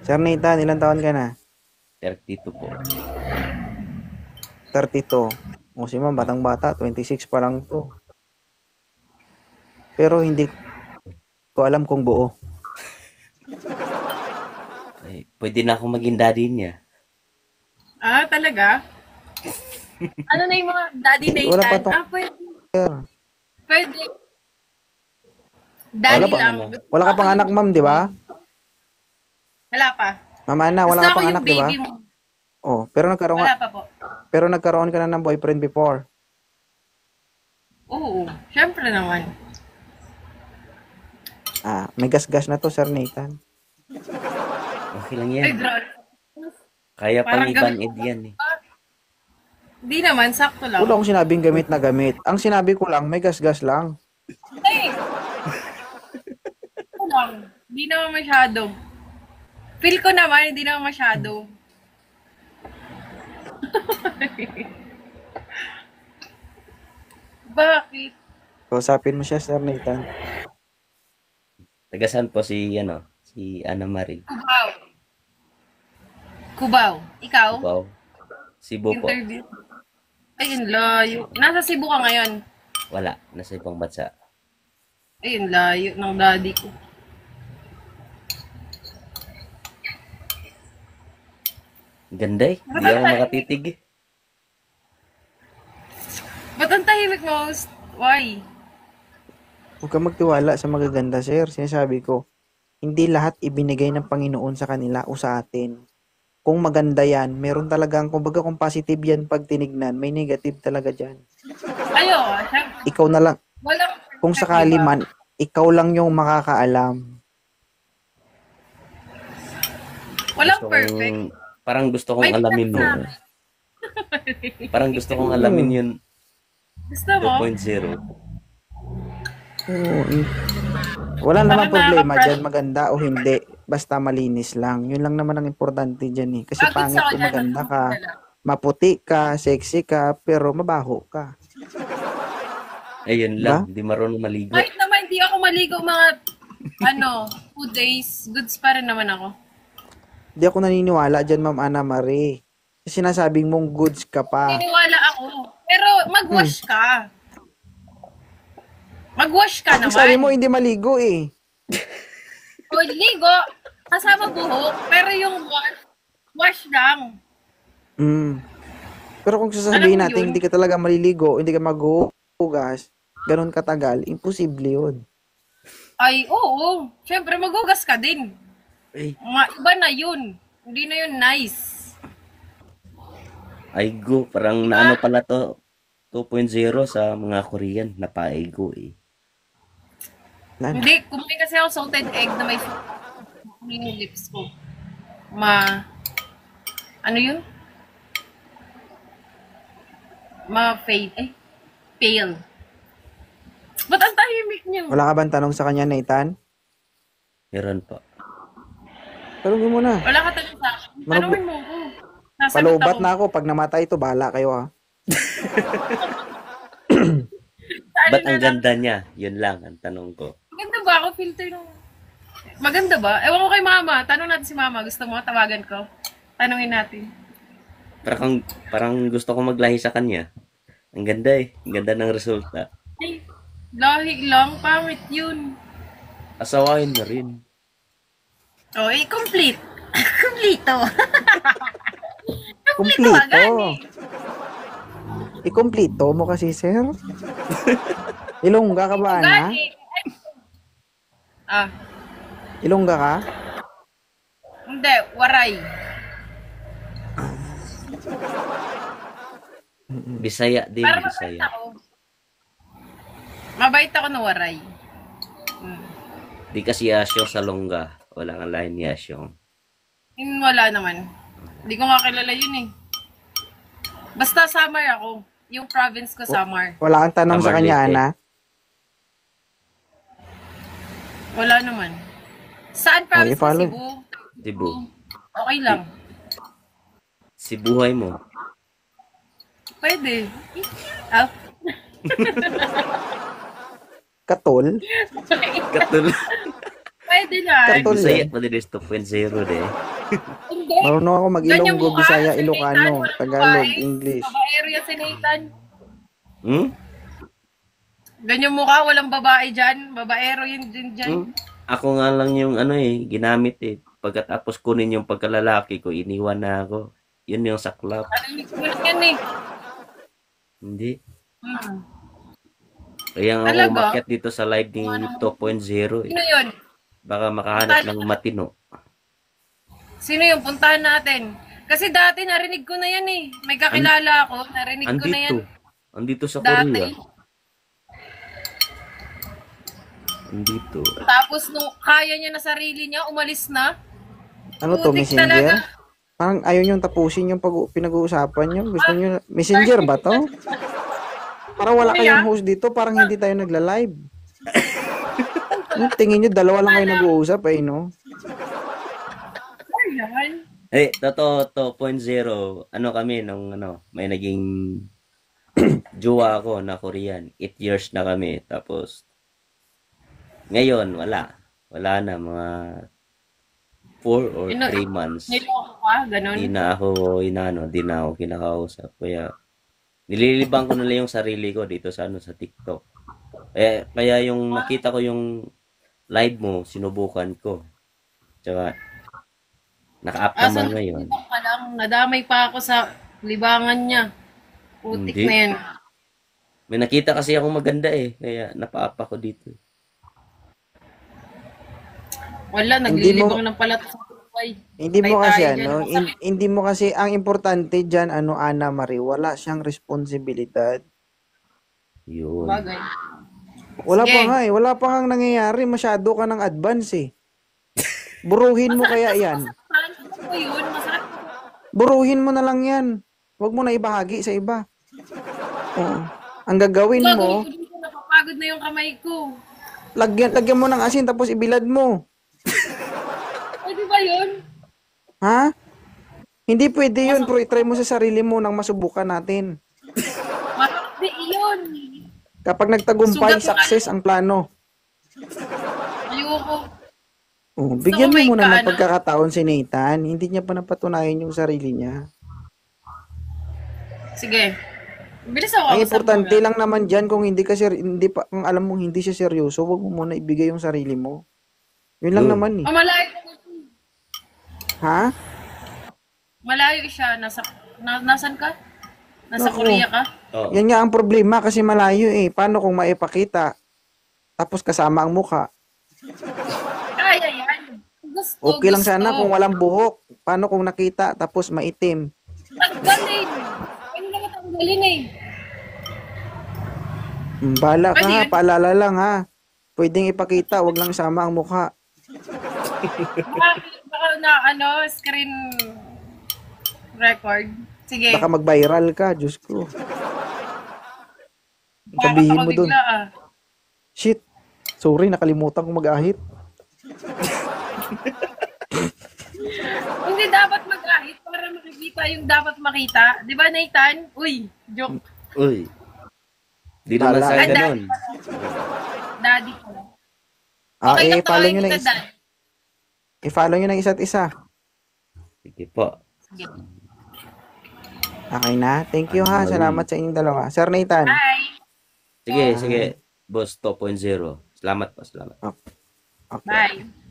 Sir Nathan, ilang taon ka na? 32 po. 32. O si ma'am, batang-bata, 26 pa lang to. Pero hindi ko alam kung buo. Ay, pwede na ako maging daddy niya. Ah, talaga? Ano na yung mga Daddy Wala pa Nathan? tong Ah, pwede. sir. Pwede. Wala Wala Daddy pa, pang lang. ano. Gusto wala mo ka ako pang yung anak, ma'am, di ba? Wala pa. Ma'am Ana, Gusto wala ka ako pang yung anak, di ba? baby mo. Oh, Wala pa po. pero nagkaroon ka na ng boyfriend before. Oo. Siyempre naman. Ah, may gas-gas na to, Sir Nathan. Okay lang yan. Ay, grabe. Kaya pang Parang gamit i-ban-ed mo. yan eh. Di naman, sakto lang. Wala akong sinabing gamit na gamit. Ang sinabi ko lang, may gas-gas lang. Ay, ito lang. Di naman masyado. Feel ko naman, hindi naman masyado. Bakit? Kausapin mo siya, Sir Nathan. Tagasan po si Ana Marie. Kubaw. Kubaw. Ikaw? Wow. Cebu po. Interview. Ay, yun layo. Nasa Cebu ka ngayon. Wala. Nasa ibang bansa. Ay, yun layo ng daddy ko. Ganda eh. Hindi ako makatitig eh. Ba't ang tahimik mo? Why? Huwag kang magtiwala sa magaganda, Sir. Sinasabi ko, hindi lahat ibinigay ng Panginoon sa kanila o sa atin. Kung maganda yan, meron talagang, kumbaga kung positive yan pag tinignan, may negative talaga dyan. Ayo, syempre. Ikaw na lang, Walang kung perfect, sakali diba? man, ikaw lang yung makakaalam. Walang Gusto perfect. kong, parang gusto kong May alamin pinag mo. sa akin. Parang gusto kong alamin yun Gusto mo? 2.0. Oo, wala namang Parang problema nakaka-crush. dyan, maganda o hindi. Basta malinis lang. Yun lang naman ang importante dyan eh. Kasi Pagod pangit sa kung kanya, maganda ka, nagmumula. maputi ka, sexy ka, pero mabaho ka. Ayun Diba? lang. Hindi marunong maligo. Kahit naman hindi ako maligo mga 2 days, goods pa rin naman ako. Di ako naniniwala dyan, Ma'am Ana Marie. Kasi sinasabing mong goods ka pa. Niniwala ako. Pero mag-wash ka. Mag-wash ka Ang sabi mo, naman. hindi maligo eh. O, ligo. Kasama buhok. Pero yung wash lang. Mm. Pero kung Alam sasabihin mo natin, yun? hindi ka talaga maliligo, hindi ka maghuhugas, ganun katagal, imposible yun. Ay, oo. Siyempre, maghugas ka din. Ay, Iba na yun. Hindi na yun nice. Aigo. Parang naano pala to 2.0 sa mga Korean. Napaigo eh. Wala na. Hindi, kumain kasi ako salted egg na may yung lips ko. Ano yun? Ma-fade. Pale. Ba't ang tahimik niyo? Wala ka bang tanong sa kanya, Nathan? Meron po. Tanongin mo na. Wala ka tanong sa akin. Tanungin mo ko. Nasagot Palubat ako. na ako. Pag namatay ito, bahala kayo ha. Saan Ba't na ang lang? ganda niya? Yun lang ang tanong ko. Maganda ba ako? Filter nung... Maganda ba? Ewan ko kay mama. Tanong natin si mama. Gusto mo? Tawagan ko. Tanungin natin. Parang gusto ko maglahi sa kanya. Ang ganda eh. Ang ganda ng resulta. Ay, lahi lang. Pangit yun. Asawain na rin. Oh, complete. Kompleto. Kumplito. Gani. Ikumplito mo kasi, sir. Ilongga ka ba, Ana? Gani. Ah, Ilongga ka? hindi. Waray. Bisaya din, Para mabait Bisaya. ako. Mabait ako na waray. Di kasi Asyong sa Longga. Wala kang lahi ni Asyong. Wala naman. Hindi ko nga kilala yun eh. Basta Samar ako. Yung province ko, Samar. Wala kang tanong sa Samar kanya, Leyte. Ana? Wala naman. Saan province ko? i-follow. Cebu? Cebu. Okay lang. Si buhay mo. Pwede. Ah, Katol? Katul. pwede na. Katol Bisaya yan. pa din is 2.0 de. Hindi. Marunong ako Ganyan mag-Ilonggo, mukha, Bisaya, si Nathan, Ilocano, walang Tagalog, babae. English. Babaero yan si Nathan. Hmm? Ganyan mukha, walang babae dyan. Babaero yun din dyan. Hmm? Ako nga lang yung ginamit eh. Pagkatapos kunin yung pagkalalaki ko, iniwan na ako. Yun yung saklap. Narinig ko lang yan eh. Hindi. Hmm. Kaya nga ako Talaga? umakyat dito sa live ni 2.0 eh. Sino yun? Baka makahanap ng matino. Sino yun? Puntahan natin. Kasi dati narinig ko na yan eh. May kakilala ako, narinig ko na yan. Andito. Andito sa Dati. Korea. Andito. Tapos nung kaya niya na sarili niya, umalis na. Ano to, Putik Messenger? talaga. Parang ayaw niyong tapusin yung pinag-uusapan niyo. Gusto niyo, Messenger ba to? Parang wala kayong host dito, parang hindi tayo nagla-live. Tingin niyo, dalawa lang kayo nag-uusap eh, no? Ayan. Eh, totoo, 2.0. Ano kami nung may naging jowa ako na Korean. 8 years na kami. Tapos, ngayon, wala. Wala na, mga 4 or 3 months. Niloko ka, ganun. Di na ako kinakausap. Kaya, nililibang ko na lang yung sarili ko dito sa sa TikTok. Kaya yung nakita ko yung live mo, sinubukan ko. Tsaka, naka-up naman ngayon. TikTok ka lang, nadamay pa ako sa libangan niya. Putik Hindi. na yan. May nakita kasi akong maganda eh. Kaya, napa-up ako dito. Wala, naglilibang na pala sa buhay. Hindi mo Patay kasi tayo dyan. hindi mo kasi, ang importante dyan, Ana Marie, wala siyang responsibilidad. Yun. Bagay. Wala Sige. pa nga eh, wala pa nga nangyayari, masyado ka ng advance eh. Buruhin mo kaya yan. Ano ko yun? Masarap. Buruhin mo na lang yan. Huwag mo na ibahagi sa iba. Oo. Ang gagawin mo, Gagawin ko dito, napapagod na yung kamay ko. lagyan mo ng asin tapos ibilad mo. Pwede ba yun? Ha? Hindi pwede yun, pero itry mo sa sarili mo nang masubukan natin. Hindi yun. Kapag nagtagumpay, Sugat mo success ang plano. Ayoko. Oh, bigyan mo may muna ng kaano. pagkakataon si Nathan. Hindi niya pa napatunayan yung sarili niya. Sige. Bilis ako. Ang importante lang naman diyan kung kung alam mong hindi siya seryoso, wag mo muna ibigay yung sarili mo. Yun lang Yun. naman eh. Malayo. Ha? Malayo siya. Nasan ka? Nasa Naku. Korea ka? Oh. Yan nga ang problema kasi malayo eh. Paano kung maipakita tapos kasama ang mukha? Kaya yan. Gusto, Okay lang gusto. sana kung walang buhok. Paano kung nakita tapos maitim? Tanggalin. Pwede naman tanggalin eh. Bala ka Pwede ha, yun. paalala lang ha. Pwedeng ipakita, wag lang sama ang mukha. Baka screen record. Sige. Baka mag-viral ka, Diyos ko. Bakit Sabihin ako mo dun, bigla ah? shit, sorry, nakalimutan kong mag-ahit. Hindi dapat mag-ahit para makikita yung dapat makita. Di ba, Nathan? Uy, joke. Uy. Di naman Bala. sa Ay, ganun. Daddy ko. Okay, na i-follow nyo tawagan na kita, Dad. i-follow nyo ng isa't isa. Sige po. Sige. Okay na? Thank you ha. Salamat sa inyong dalawa. Sir Nathan. Bye. Sige. Boss 2.0. Salamat po, salamat. Okay. Bye.